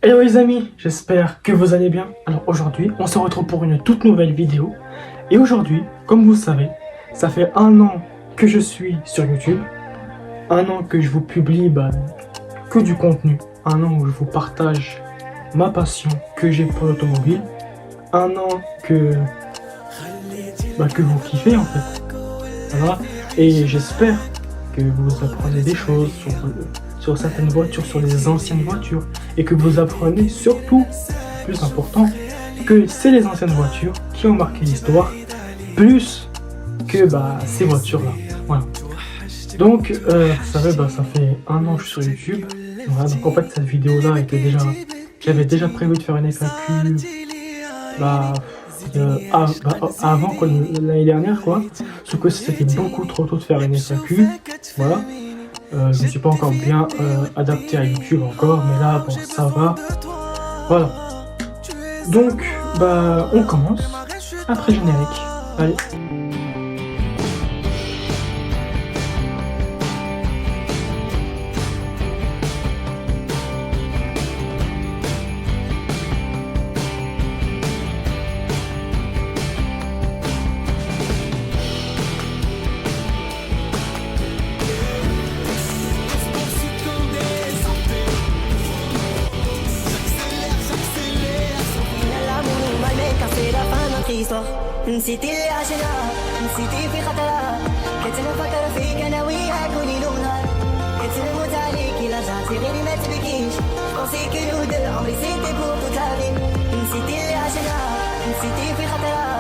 Hello les amis, j'espère que vous allez bien. Alors aujourd'hui, on se retrouve pour une toute nouvelle vidéo. Et aujourd'hui, comme vous le savez, ça fait 1 an que je suis sur YouTube. 1 an que je vous publie que du contenu. 1 an où je vous partage ma passion que j'ai pour l'automobile. 1 an que vous kiffez en fait. Voilà. Et j'espère que vous apprenez des choses sur certaines voitures, sur les anciennes voitures, et que vous apprenez surtout, plus important, que c'est les anciennes voitures qui ont marqué l'histoire, plus que ces voitures-là. Voilà. Donc, vous savez, ça fait 1 an que je suis sur YouTube. Voilà, donc en fait, cette vidéo-là j'avais déjà prévu de faire une FAQ avant quoi, l'année dernière, quoi. Sauf que c'était beaucoup trop tôt de faire une FAQ. Voilà. Je ne suis pas encore bien adapté à YouTube encore, mais là, bon, ça va. Voilà. Donc, on commence après générique. Allez. نسيتي اللي عشنا نسيتي في خطرها كنت نفكر فيك انا وياك وليل ونهار كنت نموت عليك الا رجعتي غيري ما تبكيش بونسي كو نو دو عمري سيتي بور توت لا في نسيتي اللي عشنا نسيتي في خطرها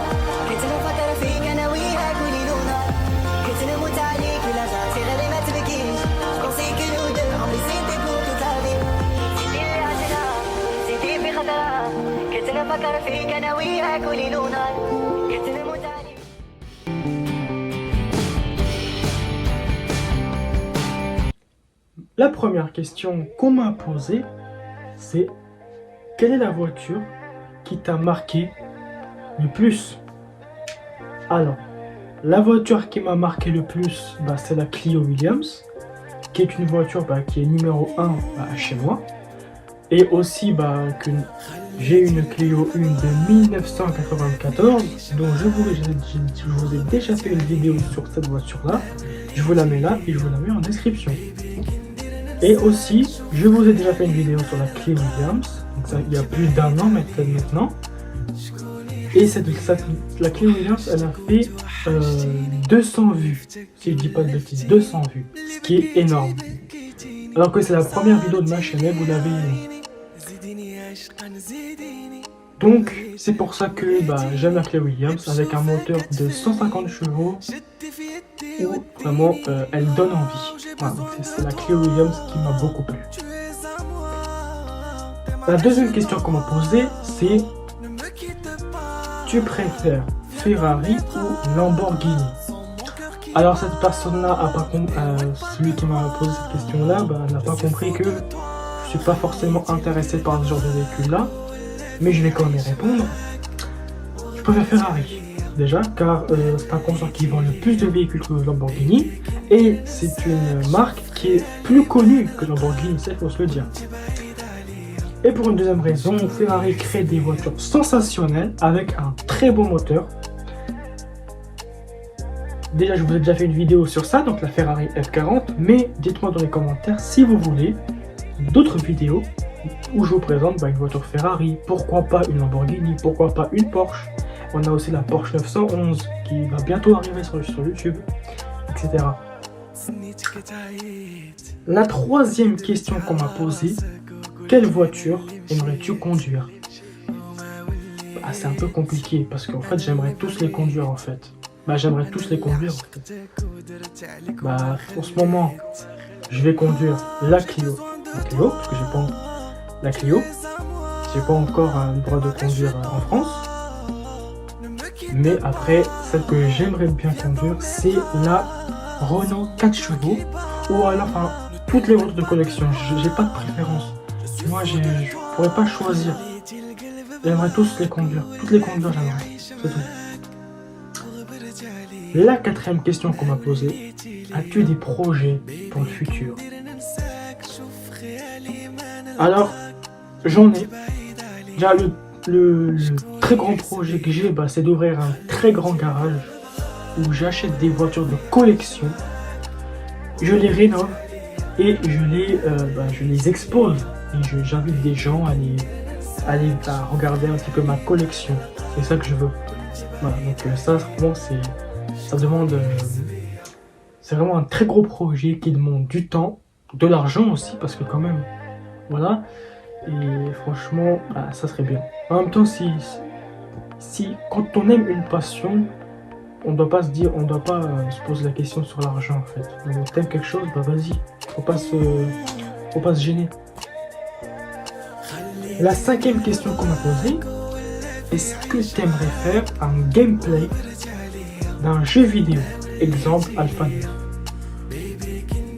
كنت نفكر فيك انا وياك وليل ونهار كنت نموت عليك الا رجعتي غيري ما تبكيش بونسي كو نو دو عمري سيتي بور توت لا في نسيتي اللي عشنا نسيتي في خطرها كنت نفكر فيك انا وياك وليل ونهار La première question qu'on m'a posée, c'est quelle est la voiture qui t'a marqué le plus? Alors, la voiture qui m'a marqué le plus, c'est la Clio Williams, qui est une voiture qui est numéro 1 chez moi. Et aussi que j'ai une Clio 1 de 1994, dont je vous ai déjà fait une vidéo sur cette voiture-là. Je vous la mets là et je vous la mets en description. Et aussi, je vous ai déjà fait une vidéo sur la Clio Williams, donc ça, il y a plus d'1 an maintenant. Et la Clio Williams, elle a fait 200 vues, si je dis pas de bêtises, 200 vues, ce qui est énorme. Alors que c'est la première vidéo de ma chaîne, vous l'avez aimée. Donc, c'est pour ça que j'aime la Clio Williams avec un moteur de 150 chevaux où vraiment elle donne envie. Voilà, c'est la Clio Williams qui m'a beaucoup plu. La deuxième question qu'on m'a posée, c'est tu préfères Ferrari ou Lamborghini? Alors cette personne-là a pas celui qui m'a posé cette question-là n'a pas compris que je suis pas forcément intéressé par ce genre de véhicule-là, mais je vais quand même y répondre. Je préfère Ferrari, déjà, car c'est un constructeur qui vend le plus de véhicules que Lamborghini, et c'est une marque qui est plus connue que Lamborghini, ça il faut se le dire. Et pour une deuxième raison, Ferrari crée des voitures sensationnelles avec un très bon moteur. Déjà, je vous ai déjà fait une vidéo sur ça, donc la Ferrari F40, mais dites-moi dans les commentaires si vous voulez d'autres vidéos où je vous présente une voiture Ferrari, pourquoi pas une Lamborghini, pourquoi pas une Porsche. On a aussi la Porsche 911 qui va bientôt arriver sur YouTube, etc. La troisième question qu'on m'a posée, quelle voiture aimerais-tu conduire? C'est un peu compliqué parce qu'en fait j'aimerais tous les conduire en fait. J'aimerais tous les conduire en fait. En ce moment, je vais conduire la Clio, parce que j'ai pas la Clio. J'ai pas encore le droit de conduire en France. Mais après, celle que j'aimerais bien conduire, c'est la Renault 4 chevaux ou alors toutes les voitures de collection. J'ai pas de préférence. Moi, je pourrais pas choisir. J'aimerais tous les conduire. Toutes les conduire, j'aimerais. C'est tout. La quatrième question qu'on m'a posée, as-tu des projets pour le futur? Alors, j'en ai. Déjà, le très grand projet que j'ai, bah, c'est d'ouvrir un très grand garage où j'achète des voitures de collection, je les rénove et je les expose. Et j'invite des gens à regarder un petit peu ma collection. C'est ça que je veux. Voilà, donc ça, vraiment, ça demande. C'est vraiment un très gros projet qui demande du temps, de l'argent aussi, parce que quand même, voilà. Et franchement, bah, ça serait bien. En même temps, si quand on aime une passion, on doit pas se poser la question sur l'argent en fait. Donc, t'aimes quelque chose, bah vas-y, faut pas se gêner. La cinquième question qu'on m'a posée, est-ce que tu aimerais faire un gameplay d'un jeu vidéo? Exemple Alpha 9.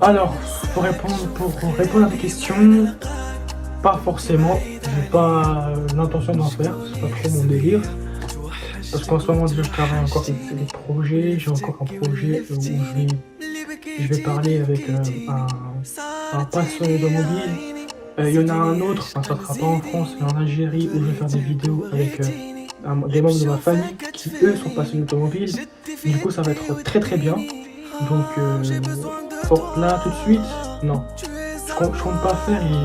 Alors, pour répondre à ta question, pas forcément. J'ai pas l'intention d'en faire, c'est pas trop mon délire. Parce qu'en ce moment déjà je travaille encore sur des projets, j'ai encore un projet où je vais parler avec un passionné automobile. Il y en a un autre, enfin, ça sera pas en France mais en Algérie où je vais faire des vidéos avec des membres de ma famille qui eux sont passionnés d'automobile. Du coup ça va être très très bien. Donc là tout de suite, non. Je compte pas faire et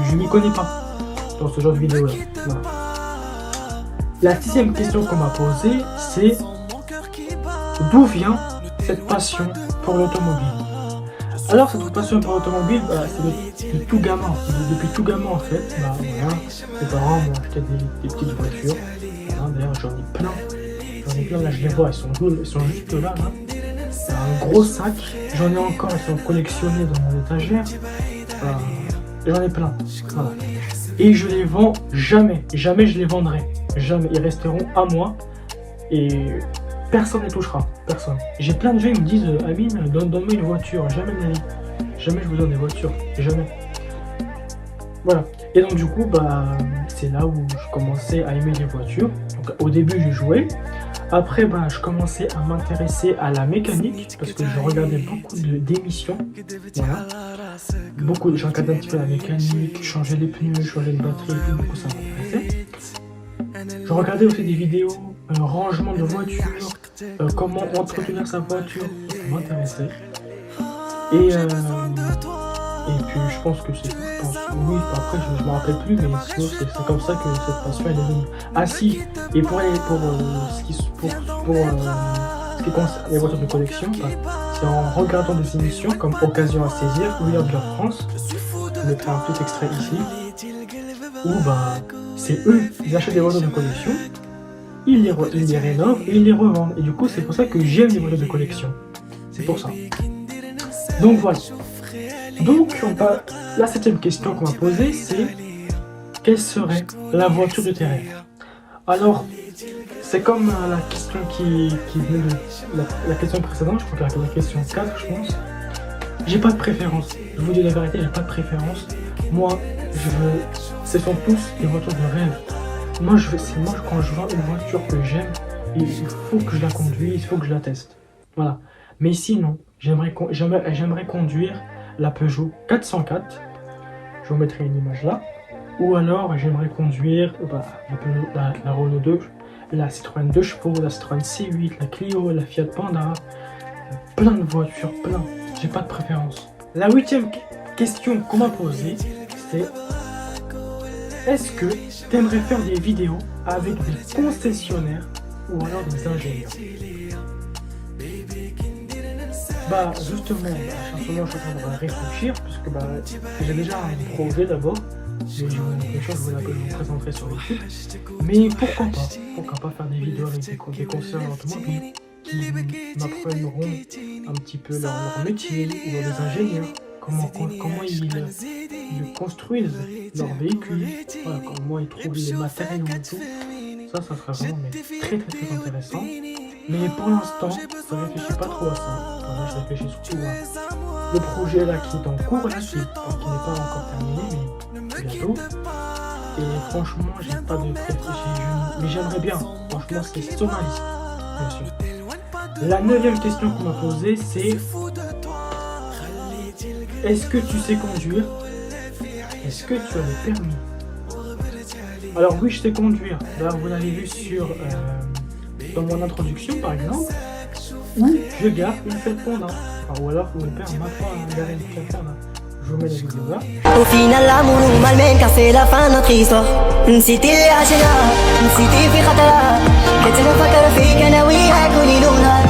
je m'y connais pas dans ce genre de vidéo là. Voilà. La sixième question qu'on m'a posée, c'est d'où vient cette passion pour l'automobile? Alors cette passion pour l'automobile, bah, c'est de tout gamin. Depuis tout gamin en fait, bah, voilà, mes parents m'ont acheté des petites voitures. Voilà, d'ailleurs j'en ai plein. Là je les vois, ils sont juste là. C'est un gros sac. J'en ai encore, ils sont collectionnés dans mon étagère. J'en ai plein. Voilà. Et je les vends jamais. Jamais je les vendrai. Jamais. Ils resteront à moi. Et personne ne les touchera. Personne. J'ai plein de gens qui me disent Amine, donne-moi une voiture. Jamais de la vie. Jamais je vous donne des voitures. Jamais. Voilà. Et donc du coup, bah, c'est là où je commençais à aimer les voitures. Donc, au début, je jouais. Après, bah, je commençais à m'intéresser à la mécanique parce que je regardais beaucoup d'émissions. Voilà. Je regardais un petit peu la mécanique, changer les pneus, changer les batteries, et tout, du coup ça m'intéressait. Je regardais aussi des vidéos, rangement de voiture, comment entretenir sa voiture, ça m'intéressait. Et puis je pense que c'est tout. Je pense, oui, après je me rappelle plus, mais sinon c'est comme ça que cette passion elle est venue. Ah si, et pour ce qui concerne les voitures de collection, bah, c'est en regardant des émissions comme Occasion à saisir ou Yard de la France. Je mettrai un petit extrait ici, où bah, c'est eux, ils achètent des voitures de collection, ils les rénovent et ils les revendent. Et du coup c'est pour ça que j'aime les voitures de collection. C'est pour ça. Donc voilà. Donc, la septième question qu'on m'a posée, c'est quelle serait la voiture de tes rêves? Alors, c'est comme la question qui venait de la question précédente, je crois que la question 4, je pense. J'ai pas de préférence. Je vous dis la vérité, j'ai pas de préférence. Moi, ce sont tous des voitures de rêve. Moi, quand je vois une voiture que j'aime, il faut que je la conduise, il faut que je la teste. Voilà. Mais sinon, j'aimerais conduire la Peugeot 404, je vous mettrai une image là, ou alors j'aimerais conduire la Renault 2, la Citroën 2 chevaux, la Citroën C8, la Clio, la Fiat Panda, plein de voitures, plein, j'ai pas de préférence. La huitième question qu'on m'a posée, c'est est-ce que tu aimerais faire des vidéos avec des concessionnaires ou alors des ingénieurs? Bah justement, en ce moment je suis en train de réfléchir puisque bah, j'ai déjà un projet d'abord. J'ai une chose que je vous présenterai sur YouTube. Mais pourquoi pas faire des vidéos avec des concessionnaires automobiles qui m'apprendront un petit peu leur métier ou des ingénieurs, comment ils construisent leurs véhicules, voilà, comment ils trouvent les matériaux et tout. Ça sera vraiment très intéressant. Mais pour l'instant, je ne réfléchis pas trop à ça. Voilà, je réfléchis surtout à le projet là qui est en cours, là, qui n'est pas encore terminé, mais bientôt. Et franchement, j'ai pas de mais j'aimerais bien. Franchement, c'est sur ma liste, bien sûr. La neuvième question qu'on m'a posée, c'est est-ce que tu sais conduire? est-ce que tu as le permis? Alors oui, je sais conduire. Là, vous l'avez vu dans mon introduction, par exemple, où je gare une Fiat Panda. Enfin, ou alors mon père m'a fait garer une Fiat Panda. Je vous mets la vidéo là. Au final l'amour nous malmène car c'est la fin de notre histoire. نسيتي اللي عشناه نسيتي في خطرها كتنفكر فيك انا وياك وليل ونهار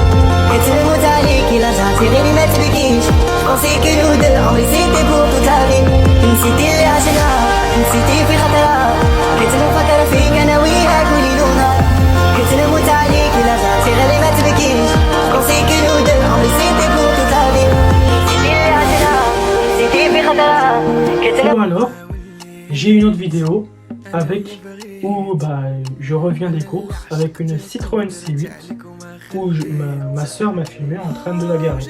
كتنموت عليك الا رجعتي غيري ما تبكيش بونسي كو نو دو عمري سيتي بور توت لا في نسيتي اللي عشناه نسيتي في خطرها كتنفكر فيك انا وياك وليل ونهار كتنموت عليك الا رجعتي غيري ما تبكيش بونسي كو نو دو عمري سيتي بور توت لا في نسيتي اللي عشناه نسيتي في خطرها Ou alors, j'ai une autre vidéo où je reviens des courses avec une Citroën C8 où ma soeur m'a filmé en train de la garer.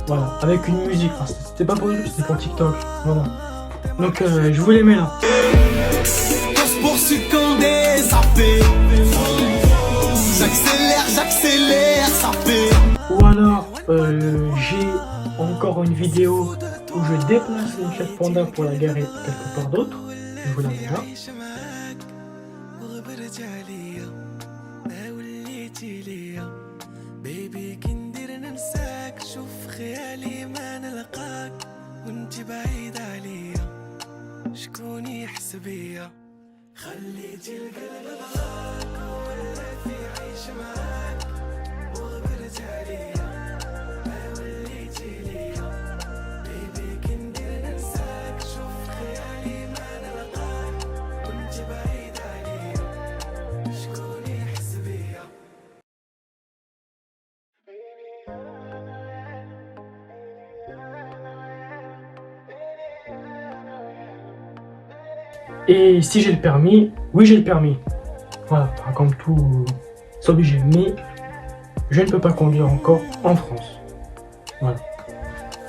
Voilà, avec une musique. Enfin, c'était pas pour YouTube, c'était pour TikTok. Voilà. Donc je vous les mets là. Ou alors, j'ai encore une vidéo où je déplace une Fiat Panda pour la garer quelque part d'autre. Je vous la mets là. Et si j'ai le permis, oui j'ai le permis. Voilà, enfin, comme tout, c'est obligé. Mais je ne peux pas conduire encore en France. Voilà.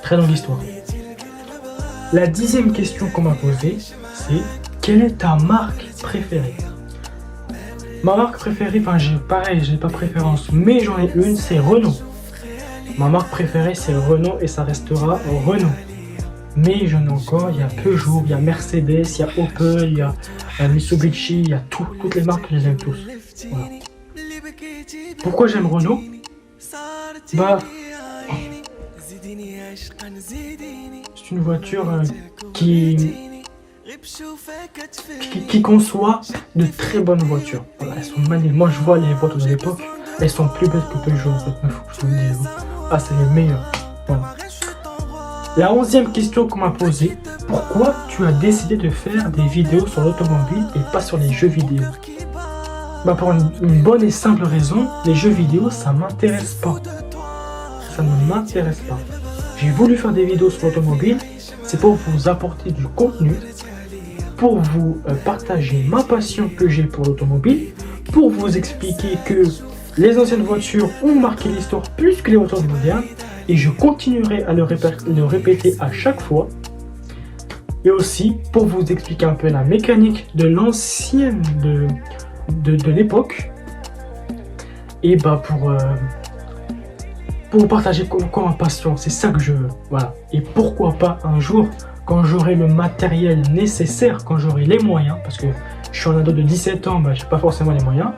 Très longue histoire. La 10e question qu'on m'a posée, c'est quelle est ta marque préférée? Ma marque préférée, enfin j'ai pas préférence, mais j'en ai une, c'est Renault. Ma marque préférée c'est Renault et ça restera Renault. Mais j'en ai encore, il y a Peugeot, il y a Mercedes, il y a Opel, il y a Mitsubishi, il y a toutes les marques, je les aime tous. Voilà. Pourquoi j'aime Renault? C'est une voiture qui conçoit de très bonnes voitures. Voilà, elles sont magnifiques. Moi je vois les voitures de l'époque, elles sont plus belles que Peugeot en fait. Je vous le dis. Ah, c'est les meilleures. Voilà. La 11e question qu'on m'a posée, pourquoi tu as décidé de faire des vidéos sur l'automobile et pas sur les jeux vidéo? Pour une bonne et simple raison, les jeux vidéo ça m'intéresse pas. Ça ne m'intéresse pas. J'ai voulu faire des vidéos sur l'automobile, c'est pour vous apporter du contenu, pour vous partager ma passion que j'ai pour l'automobile, pour vous expliquer que les anciennes voitures ont marqué l'histoire plus que les voitures modernes, et je continuerai à le répéter à chaque fois. Et aussi pour vous expliquer un peu la mécanique de l'ancienne de l'époque. Et pour partager encore ma passion, c'est ça que je veux. Voilà. Et pourquoi pas un jour, quand j'aurai le matériel nécessaire, quand j'aurai les moyens, parce que je suis un ado de 17 ans, j'ai pas forcément les moyens,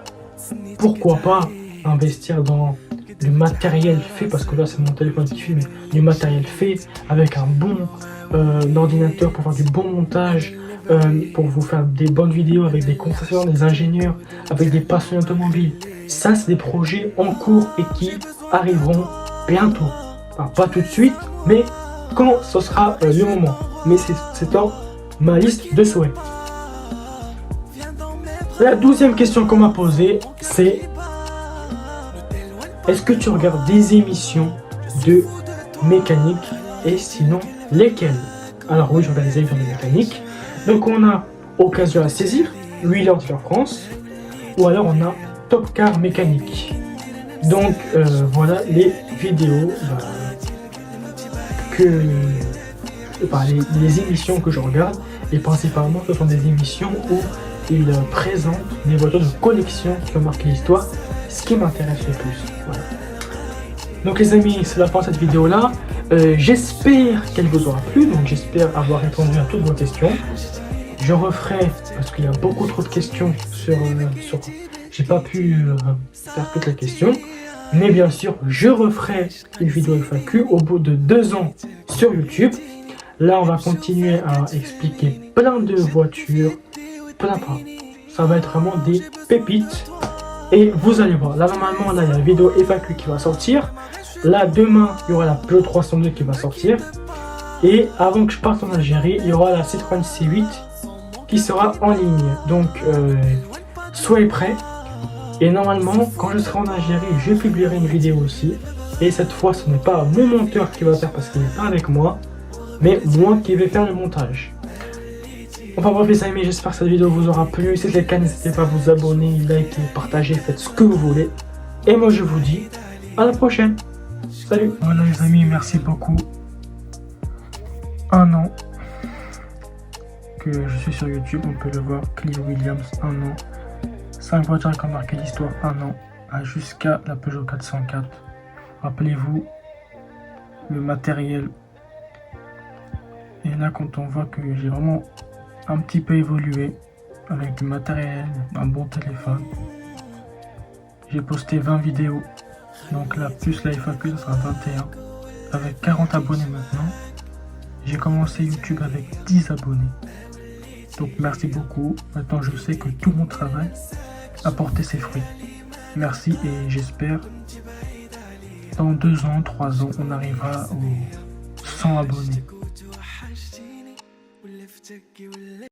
pourquoi pas investir dans du matériel fait, parce que là c'est mon téléphone qui filme, du matériel fait avec un bon ordinateur pour faire du bon montage, pour vous faire des bonnes vidéos avec des concessionnaires, des ingénieurs, avec des passionnés automobiles. Ça c'est des projets en cours et qui arriveront bientôt. Enfin, pas tout de suite, mais quand ce sera le moment. Mais c'est dans ma liste de souhaits. La 12e question qu'on m'a posée, c'est est-ce que tu regardes des émissions de mécanique et sinon lesquelles? Alors oui, je regarde des émissions de mécanique. Donc on a Occasion à saisir, Wheeler de la France, ou alors on a Top Car mécanique. Donc voilà les vidéos les émissions que je regarde, et principalement ce sont des émissions où ils présentent des voitures de collection qui ont marqué l'histoire, ce qui m'intéresse le plus. Voilà. Donc les amis, c'est la fin de cette vidéo-là. J'espère qu'elle vous aura plu, donc j'espère avoir répondu à toutes vos questions. Je referai, parce qu'il y a beaucoup trop de questions j'ai pas pu faire toutes les questions. Mais bien sûr, je referai une vidéo FAQ au bout de 2 ans sur YouTube. Là, on va continuer à expliquer plein de voitures, plein. Ça va être vraiment des pépites. Et vous allez voir, là normalement, là il y a la vidéo FAQ qui va sortir. Là demain, il y aura la Peugeot 302 qui va sortir. Et avant que je parte en Algérie, il y aura la Citroën C8 qui sera en ligne. Donc, soyez prêts. Et normalement, quand je serai en Algérie, je publierai une vidéo aussi. Et cette fois, ce n'est pas mon monteur qui va faire parce qu'il n'est pas avec moi, mais moi qui vais faire le montage. Enfin bref les amis, j'espère que cette vidéo vous aura plu. Si c'est le cas, n'hésitez pas à vous abonner, liker, partager, faites ce que vous voulez. Et moi je vous dis à la prochaine. Salut. Voilà les amis, merci beaucoup. 1 an que je suis sur YouTube, on peut le voir. Clio Williams, 1 an. 5 voitures qui ont marqué l'histoire, 1 an. Jusqu'à la Peugeot 404. Rappelez-vous le matériel. Et là quand on voit que j'ai vraiment un petit peu évolué avec du matériel, un bon téléphone. J'ai posté 20 vidéos, donc là plus la FAQ ça sera 21, avec 40 abonnés maintenant. J'ai commencé YouTube avec 10 abonnés, donc merci beaucoup. Maintenant je sais que tout mon travail a porté ses fruits. Merci et j'espère dans 2 ans, 3 ans on arrivera aux 100 abonnés.